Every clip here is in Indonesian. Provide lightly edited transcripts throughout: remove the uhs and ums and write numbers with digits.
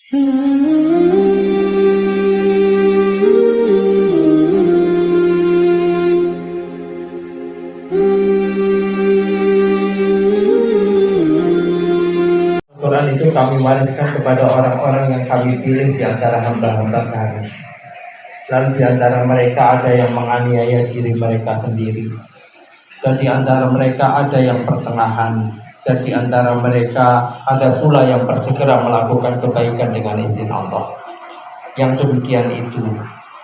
Quran itu kami wariskan kepada orang-orang yang kami pilih di antara hamba-hamba kami. Lalu di antara mereka ada yang menganiaya diri mereka sendiri, dan di antara mereka ada yang pertengahan, dan di antara mereka ada pula yang bersegera melakukan kebaikan dengan izin Allah. Yang demikian itu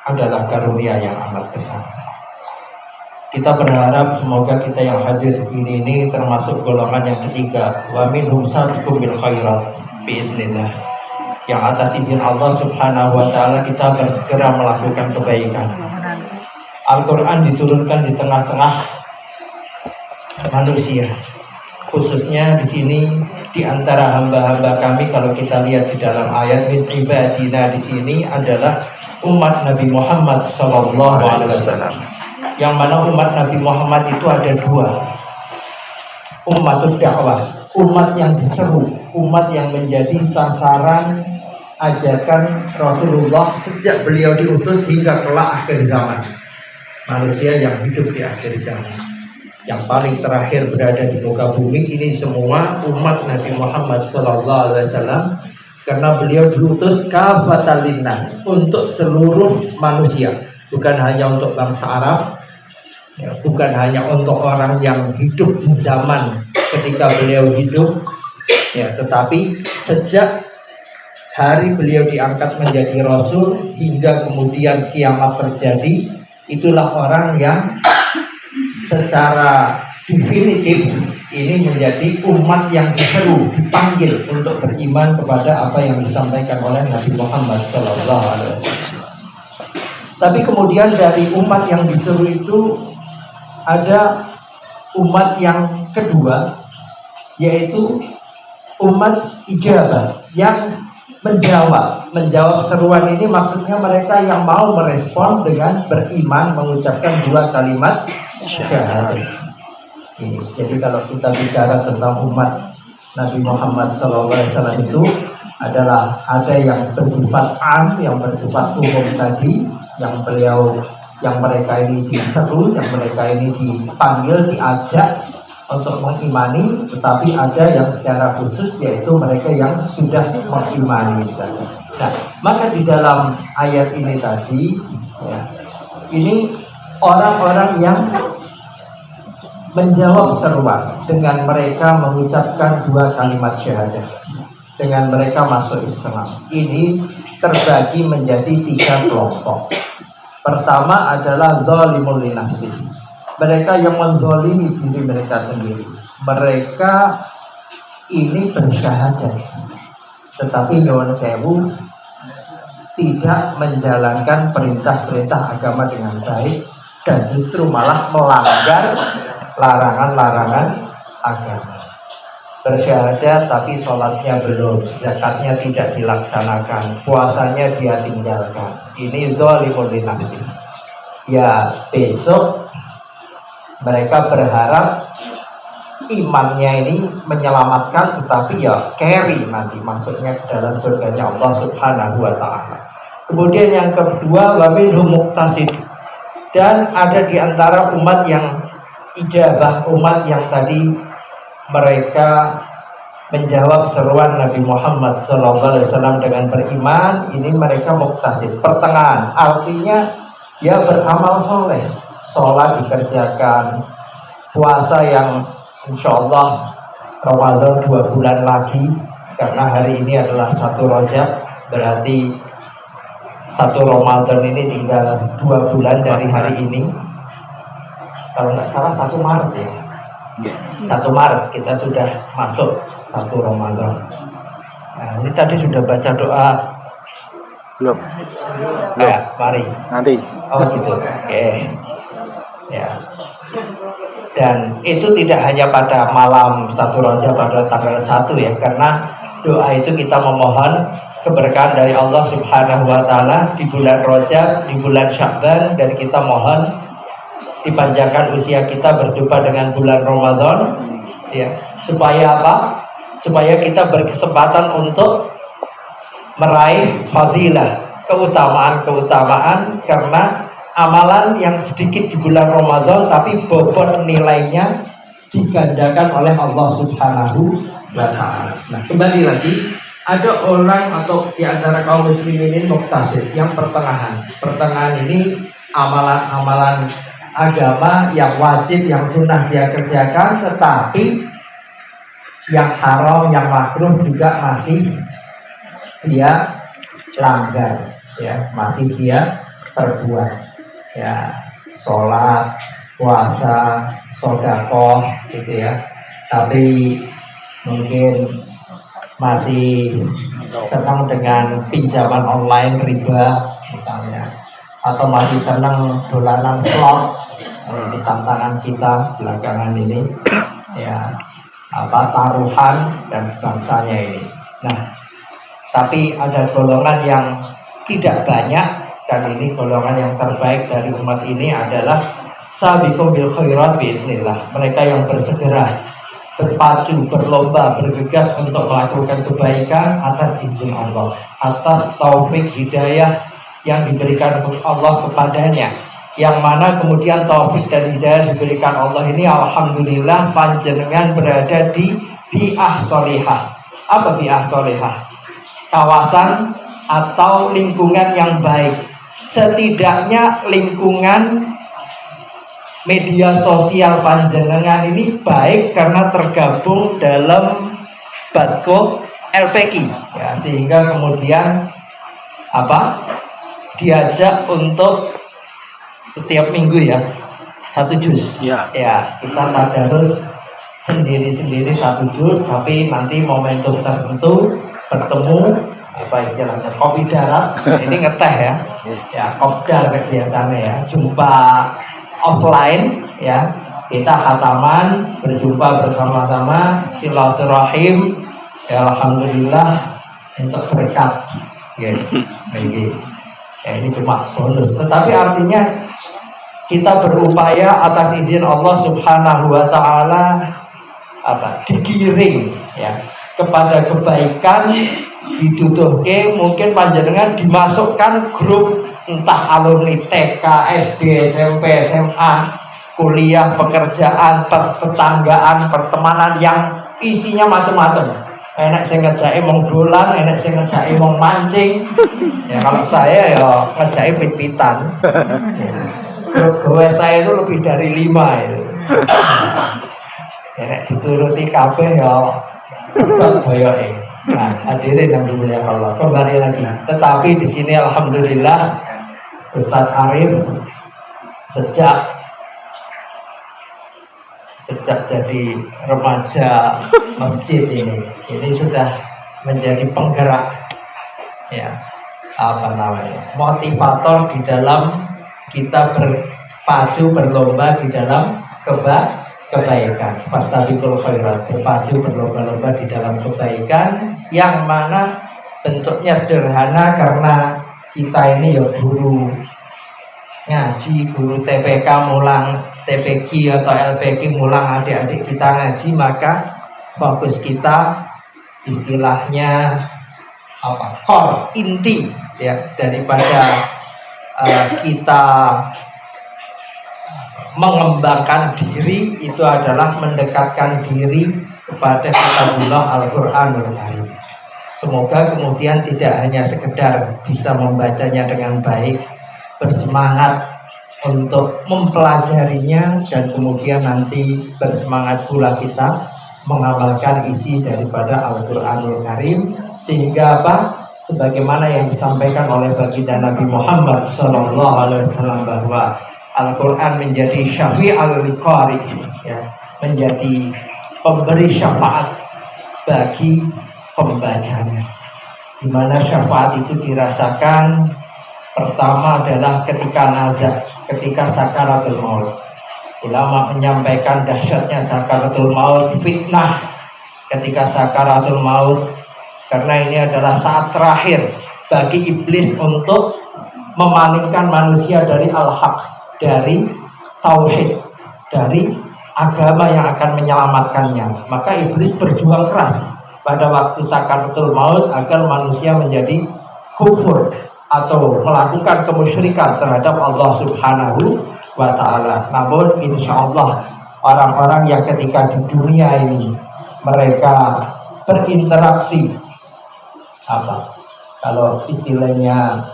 adalah karunia yang amat besar. Kita berharap semoga kita yang hadir di sini ini termasuk golongan yang ketiga, wa minhum sabiqun bil khairat biiznillah. Yang atas izin Allah Subhanahu wa taala kita bersegera melakukan kebaikan. Al-Qur'an diturunkan di tengah-tengah manusia. Khususnya di sini di antara hamba-hamba kami, kalau kita lihat di dalam ayat min ibadina di sini adalah umat Nabi Muhammad sallallahu alaihi wasallam. Yang mana umat Nabi Muhammad itu ada dua. Umatul dakwah, umat yang diseru, umat yang menjadi sasaran ajakan Rasulullah sejak beliau diutus hingga kelak akhir zaman. Manusia yang hidup di akhir zaman, yang paling terakhir berada di muka bumi ini semua umat Nabi Muhammad SAW, karena beliau diutus kafatan linnas, untuk seluruh manusia, bukan hanya untuk bangsa Arab, bukan hanya untuk orang yang hidup di zaman ketika beliau hidup, tetapi sejak hari beliau diangkat menjadi Rasul hingga kemudian kiamat terjadi, itulah orang yang secara definitif ini menjadi umat yang diseru, dipanggil untuk beriman kepada apa yang disampaikan oleh Nabi Muhammad SAW. Tapi kemudian dari umat yang diseru itu ada umat yang kedua, yaitu umat ijabah, yang menjawab seruan ini. Maksudnya mereka yang mau merespon dengan beriman, mengucapkan dua kalimat syahadat. Jadi kalau kita bicara tentang umat Nabi Muhammad SAW itu adalah ada yang bersifat am, yang bersifat umum tadi, yang mereka ini diseru, yang mereka ini dipanggil, diajak untuk mengimani, tetapi ada yang secara khusus, yaitu mereka yang sudah mengimani. Nah, maka di dalam ayat ini tadi, ini orang-orang yang menjawab seruan dengan mereka mengucapkan dua kalimat syahadat, dengan mereka masuk Islam. Ini terbagi menjadi tiga kelompok. Pertama adalah zalimul li nafsi, mereka yang menzalimi diri mereka sendiri. Mereka ini bersyahadat, tetapi nyuwun sewu tidak menjalankan perintah-perintah agama dengan baik, dan justru malah melanggar larangan-larangan agama. Bersyahadat tapi sholatnya belum, zakatnya tidak dilaksanakan, puasanya dia tinggalkan. Ini zalimul li nafsi. Ya, besok mereka berharap imannya ini menyelamatkan, tetapi ya carry nanti maksudnya ke dalam surganya Allah Subhanahu wa taala. Kemudian yang kedua, wa minhum muqtasid, dan ada di antara umat yang ijabah, umat yang tadi mereka menjawab seruan Nabi Muhammad SAW dengan beriman. Ini mereka muqtasid, pertengahan, artinya dia beramal soleh, sholat dikerjakan, puasa yang insya Allah Ramadan 2 bulan lagi, karena hari ini adalah 1 Rajab, berarti 1 Ramadan ini tinggal 2 bulan dari hari ini. Kalau nggak salah 1 Maret ya, 1 Maret kita sudah masuk 1 Ramadan. Nah, ini tadi sudah baca doa belum? Ya, mari Nanti. Oh gitu, oke. Ya. Dan itu tidak hanya pada malam 1 Rajab pada tanggal 1 ya, karena doa itu kita memohon keberkahan dari Allah Subhanahu wa taala di bulan Rajab, di bulan Sya'ban, dan kita mohon dipanjangkan usia kita berjumpa dengan bulan Ramadan, ya. Supaya apa? Supaya kita berkesempatan untuk meraih fadilah, keutamaan karena amalan yang sedikit di bulan Ramadan tapi bobot nilainya digandakan oleh Allah Subhanahu wa Ta'ala. Nah, kembali lagi, ada orang atau di antara kaum muslimin ini muktasid yang pertengahan. Pertengahan ini amalan-amalan agama yang wajib, yang sunnah dia kerjakan, tetapi yang haram, yang makruh juga masih dia langgar, ya, masih dia perbuat. Ya, sholat, puasa, sedekah gitu ya. Tapi mungkin masih senang dengan pinjaman online riba misalnya, atau masih senang dolanan slot. Ini tantangan kita belakangan ini, ya, taruhan dan semaksanya ini. Nah, tapi ada golongan yang tidak banyak, dan ini golongan yang terbaik dari umat ini adalah sabiqu bil khairat biiznillah. Mereka yang bersegera, berpacu, berlomba, bergegas untuk melakukan kebaikan atas izin Allah, atas taufik hidayah yang diberikan Allah kepadanya. Yang mana kemudian taufik dan hidayah diberikan Allah ini, alhamdulillah panjenengan berada di bi'ah solihah. Apa bi'ah solihah? Kawasan atau lingkungan yang baik. Setidaknya lingkungan media sosial panjenengan ini baik karena tergabung dalam Badko LPQ, ya, sehingga kemudian diajak untuk setiap minggu ya 1 juz. Ya, kita tadarus sendiri-sendiri 1 juz, tapi nanti momentum tertentu bertemu istilahnya kopi darat, ini ngeteh ya kopdar biasanya ya, jumpa offline ya, kita khataman, berjumpa bersama-sama, silaturahim, ya, alhamdulillah untuk berkat ya, ini cuma bonus, tetapi artinya kita berupaya atas izin Allah Subhanahu wa Ta'ala digiring ya kepada kebaikan, dituduhke mungkin panjenengan dimasukkan grup entah alumni TK, SD, SMP, SMA, kuliah, pekerjaan, tetanggaan, pertemanan yang isinya macam-macam. Enak sing ngejake mong dolan, enak sing ngejake mong mancing. Ya kalau saya ya ngejake pit-pitan. Gawe saya itu lebih dari 5 itu. Enak dituruti kabeh ya boyoke. Nah, hadirin yang dimuliakan Allah, kembali lagi. Tetapi di sini alhamdulillah Ustadz Arif sejak jadi remaja masjid ini sudah menjadi penggerak ya, motivator di dalam kita berpacu berlomba di dalam kebaikan. Fastabiqul khairat, berpacu berlomba-lomba di dalam kebaikan yang mana bentuknya sederhana karena kita ini ya guru ngaji, guru TPK mulang TPQ atau LPQ mulang adik-adik kita ngaji, maka fokus kita istilahnya core inti ya daripada kita mengembangkan diri itu adalah mendekatkan diri kepada kitabullah Al-Qur'anul Karim. Semoga kemudian tidak hanya sekedar bisa membacanya dengan baik, bersemangat untuk mempelajarinya, dan kemudian nanti bersemangat pula kita mengamalkan isi daripada Al-Qur'anul Karim, sehingga sebagaimana yang disampaikan oleh baginda Nabi Muhammad SAW bahwa Al-Quran menjadi syafi'al liqari ya, menjadi pemberi syafaat bagi pembacanya. Di mana syafaat itu dirasakan pertama adalah ketika nazar, ketika sakaratul maut. Ulama menyampaikan dahsyatnya sakaratul maut, fitnah ketika sakaratul maut, karena ini adalah saat terakhir bagi iblis untuk memalingkan manusia dari al-haq, dari tauhid, dari agama yang akan menyelamatkannya. Maka iblis berjuang keras pada waktu sakaratul maut agar manusia menjadi kufur atau melakukan kemusyrikan terhadap Allah Subhanahu wa ta'ala. Namun insya Allah orang-orang yang ketika di dunia ini mereka berinteraksi, kalau istilahnya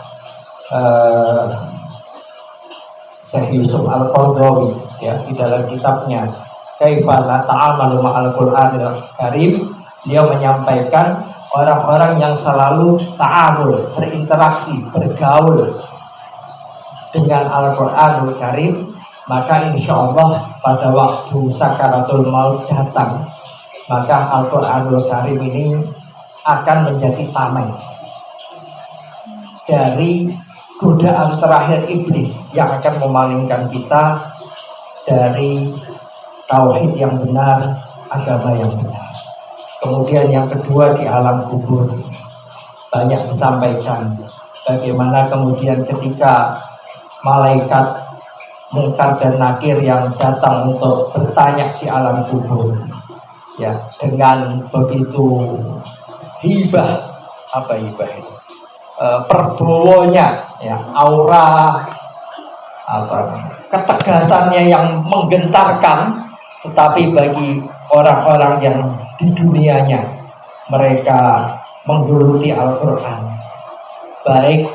Syekh Yusuf Al-Qaradawi ya, di dalam kitabnya Kaifa Nata'amalu Ma'al Qur'anil Karim, dia menyampaikan orang-orang yang selalu ta'amul, berinteraksi, bergaul dengan Al-Qur'anul Karim, maka insya Allah pada waktu sakaratul maut datang, maka Al-Qur'anul Karim ini akan menjadi tameng dari godaan terakhir iblis yang akan memalingkan kita dari tauhid yang benar, agama yang benar. Kemudian yang kedua di alam kubur banyak disampaikan bagaimana kemudian ketika malaikat Munkar dan Nakir yang datang untuk bertanya di alam kubur, ya, dengan begitu hibah, itu perbowonya, ya, aura ketegasannya yang menggentarkan, tetapi bagi orang-orang yang di dunianya mereka menggeluti Al-Quran, baik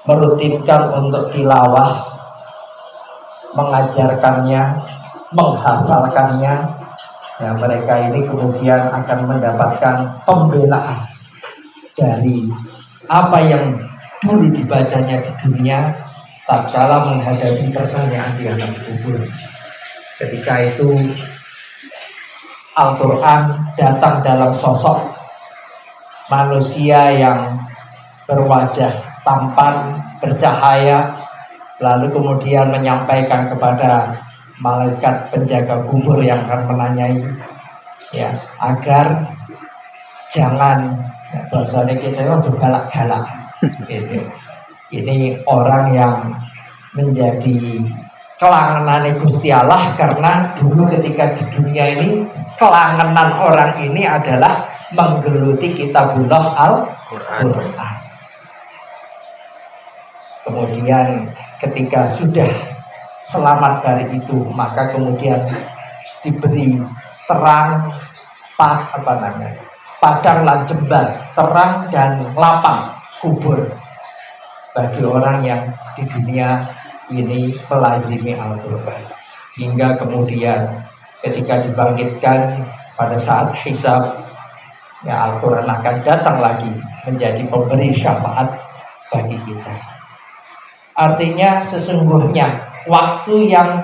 merutinkan untuk tilawah, mengajarkannya, menghafalkannya, ya, mereka ini kemudian akan mendapatkan pembelaan dari apa yang dulu dibacanya di dunia tatkala menghadapi pertanyaan di alam kubur. Ketika itu Al-Quran datang dalam sosok manusia yang berwajah tampan, bercahaya, lalu kemudian menyampaikan kepada malaikat penjaga kubur yang akan menanyai, ya, agar jangan, bahasanya kita bergalak-galak. Gitu. Ini orang yang menjadi kelangenan Gusti Allah, karena dulu ketika di dunia ini kelangenan orang ini adalah menggeluti kitabullah Al-Quran. Kemudian ketika sudah selamat dari itu, maka kemudian diberi terang, padang lan jembar, terang dan lapang kubur bagi orang yang di dunia ini melazimi Al-Quran. Hingga kemudian ketika dibangkitkan pada saat hisab, ya, Al-Quran akan datang lagi menjadi pemberi syafaat bagi kita. Artinya sesungguhnya waktu yang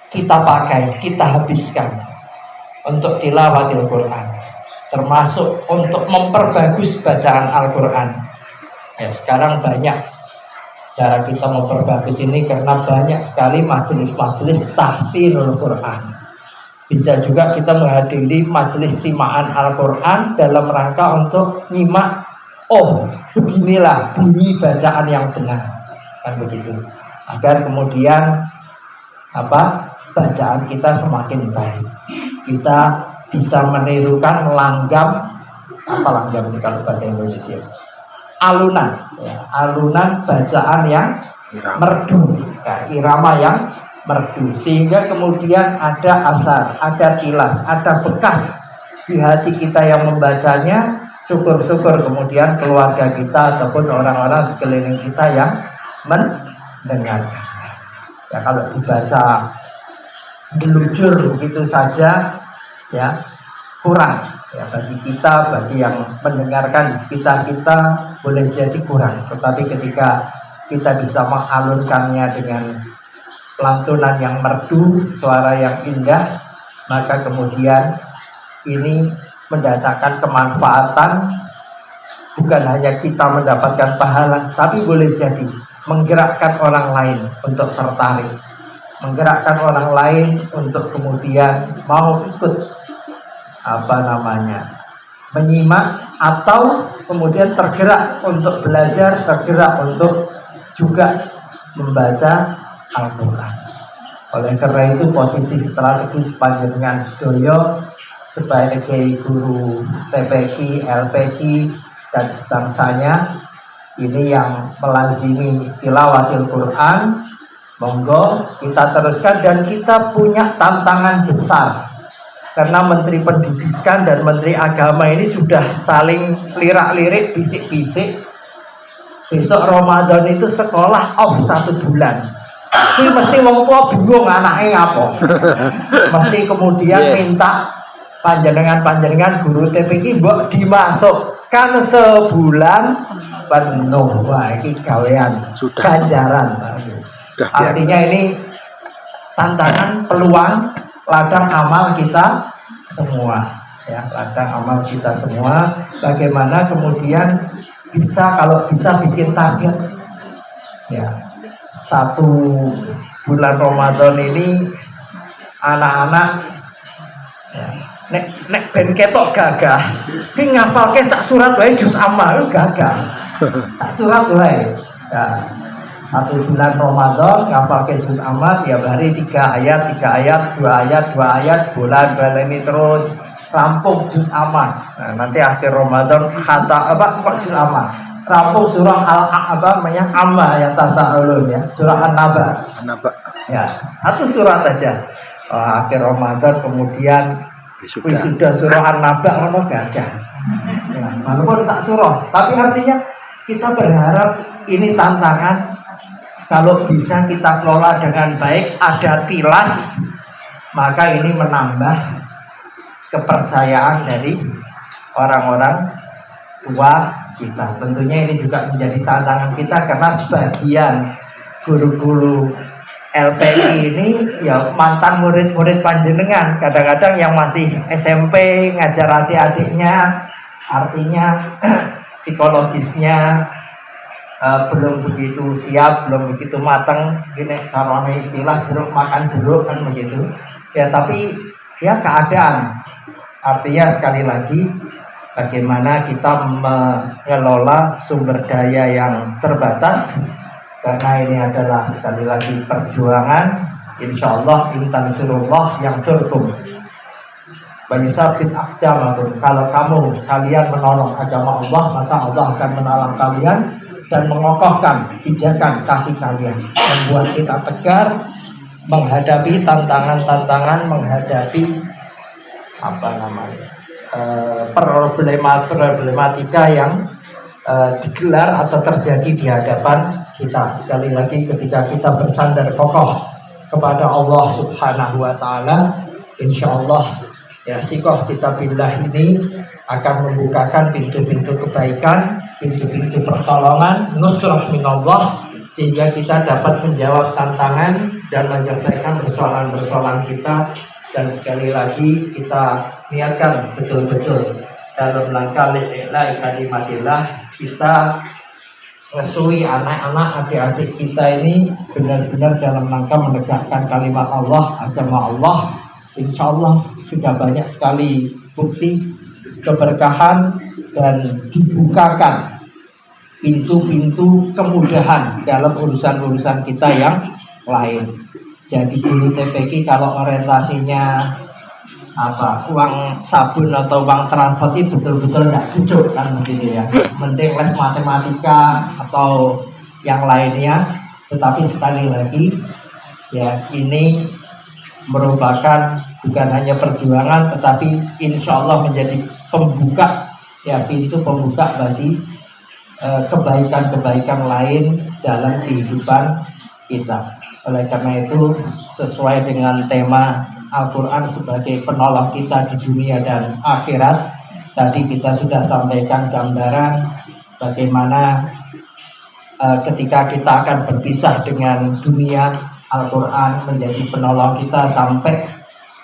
kita pakai, kita habiskan untuk tilawatil Quran, termasuk untuk memperbagus bacaan Al-Quran. Ya, sekarang banyak cara kita memperbagus ini karena banyak sekali majelis-majelis tahsinul Quran. Bisa juga kita menghadiri majelis simaan Al-Quran dalam rangka untuk nyimak, oh beginilah bunyi bacaan yang benar, kan begitu, agar kemudian bacaan kita semakin baik. Kita bisa menirukan langgam itu kalau bahasa Indonesia, alunan, ya, alunan bacaan yang merdu, ya, irama yang merdu, sehingga kemudian ada asar, ada kilas, ada bekas di hati kita yang membacanya. Syukur-syukur kemudian keluarga kita ataupun orang-orang sekeliling kita yang mendengarkan. Ya, kalau dibaca gelujur begitu saja, ya, kurang, ya, bagi kita, bagi yang mendengarkan di sekitar kita boleh jadi kurang. Tetapi ketika kita bisa mengalunkannya dengan lantunan yang merdu, suara yang indah, maka kemudian ini mendatangkan kemanfaatan. Bukan hanya kita mendapatkan pahala, tapi boleh jadi menggerakkan orang lain untuk tertarik, menggerakkan orang lain untuk kemudian mau ikut menyimak, atau kemudian tergerak untuk belajar, tergerak untuk juga membaca Al-Quran. Oleh karena itu posisi strategis panjenengan sedaya sebagai guru TPQ, LPQ dan bangsanya ini yang melazimi tilawatil Quran, monggo kita teruskan. Dan kita punya tantangan besar karena Menteri Pendidikan dan Menteri Agama ini sudah saling lirak-lirik, bisik-bisik. Besok Ramadan itu sekolah off 1 bulan. Ini mesti wong tua bingung anaknya apa. Mesti kemudian minta panjenengan guru TPQ mbok dimasukkan sebulan penuh. Wah, ini gawean ganjaran. Artinya ini tantangan, peluang, ladang amal kita semua, ya, ladang amal kita semua. Bagaimana kemudian bisa, kalau bisa bikin target, ya, 1 bulan Ramadan ini anak-anak, ya, nek ben ketok gagah, ki ngapalke sak surat wae juz amma gagah. Sak surat wae. Ya, 1 bulan Ramadan ngapalke juz amma tiap hari 3 ayat, 2 ayat, bulan ini terus rampung juz amma. Nah, nanti akhir Ramadan kata apa kok juz amma? Rampung surah Amma yang tasa'ulun, ya, surah An-Naba. Ya, 1 surat aja. Akhir Ramadan kemudian wisuda surah An-Naba ngono gagah. Ya, walaupun sak surah, tapi artinya kita berharap ini tantangan. Kalau bisa kita kelola dengan baik, ada tilas, maka ini menambah kepercayaan dari orang-orang tua kita. Tentunya ini juga menjadi tantangan kita karena sebagian guru-guru LPI ini ya mantan murid-murid panjenengan. Kadang-kadang yang masih SMP ngajar adik-adiknya, artinya psikologisnya belum begitu siap, belum begitu matang. Gini sarone istilah jeruk makan jeruk kan begitu. Ya, tapi ya keadaan. Artinya sekali lagi bagaimana kita mengelola sumber daya yang terbatas, karena ini adalah sekali lagi perjuangan. Insya Allah intan surullah yang turkum Banyusabit akjamakum. Kalau kalian menolong agama Allah, maka Allah akan menolong kalian dan mengokohkan pijakan kaki kalian, membuat kita tegar menghadapi tantangan-tantangan, menghadapi problematika yang digelar atau terjadi di hadapan kita. Sekali lagi, ketika kita bersandar kokoh kepada Allah Subhanahu wa Ta'ala, insya Allah ya sikoh kita billah ini akan membukakan pintu-pintu kebaikan, pintu-pintu pertolongan, nusrah minallah, sehingga kita dapat menjawab tantangan dan menyelesaikan persoalan-persoalan kita. Dan sekali lagi kita niatkan betul-betul dalam rangka lillahi kalimatillah, kita ngesui anak-anak, adik-adik kita ini benar-benar dalam rangka menegakkan kalimat Allah, agama Allah. Insya Allah sudah banyak sekali bukti keberkahan dan dibukakan pintu-pintu kemudahan dalam urusan-urusan kita yang lain. Jadi guru TPQ kalau orientasinya uang sabun atau uang transport itu betul-betul tidak cocok kan begitu ya. Mending les matematika atau yang lainnya. Tetapi sekali lagi ya, ini merupakan bukan hanya perjuangan, tetapi insya Allah menjadi pembuka, ya, pintu pembuka bagi kebaikan-kebaikan lain dalam kehidupan kita. Oleh karena itu, sesuai dengan tema Al-Quran sebagai penolong kita di dunia dan akhirat, tadi kita sudah sampaikan gambaran bagaimana ketika kita akan berpisah dengan dunia, Al-Quran menjadi penolong kita sampai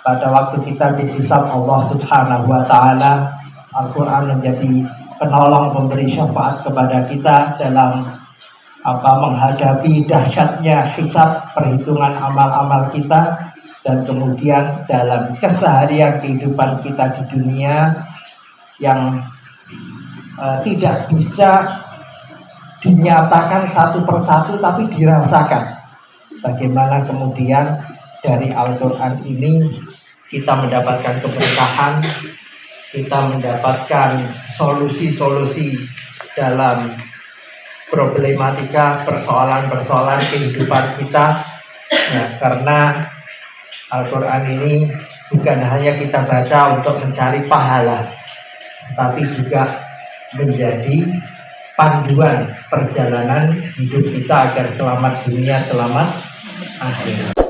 pada waktu kita dihisab Allah Subhanahu wa Ta'ala. Al-Quran menjadi penolong, pemberi syafaat kepada kita dalam menghadapi dahsyatnya hisab, perhitungan amal-amal kita, dan kemudian dalam keseharian kehidupan kita di dunia yang tidak bisa dinyatakan satu persatu, tapi dirasakan. Bagaimana kemudian dari Al-Quran ini kita mendapatkan keberkahan, kita mendapatkan solusi-solusi dalam problematika persoalan-persoalan kehidupan kita. Nah, karena Al-Quran ini bukan hanya kita baca untuk mencari pahala, tapi juga menjadi panduan perjalanan hidup kita agar selamat dunia, selamat akhirat.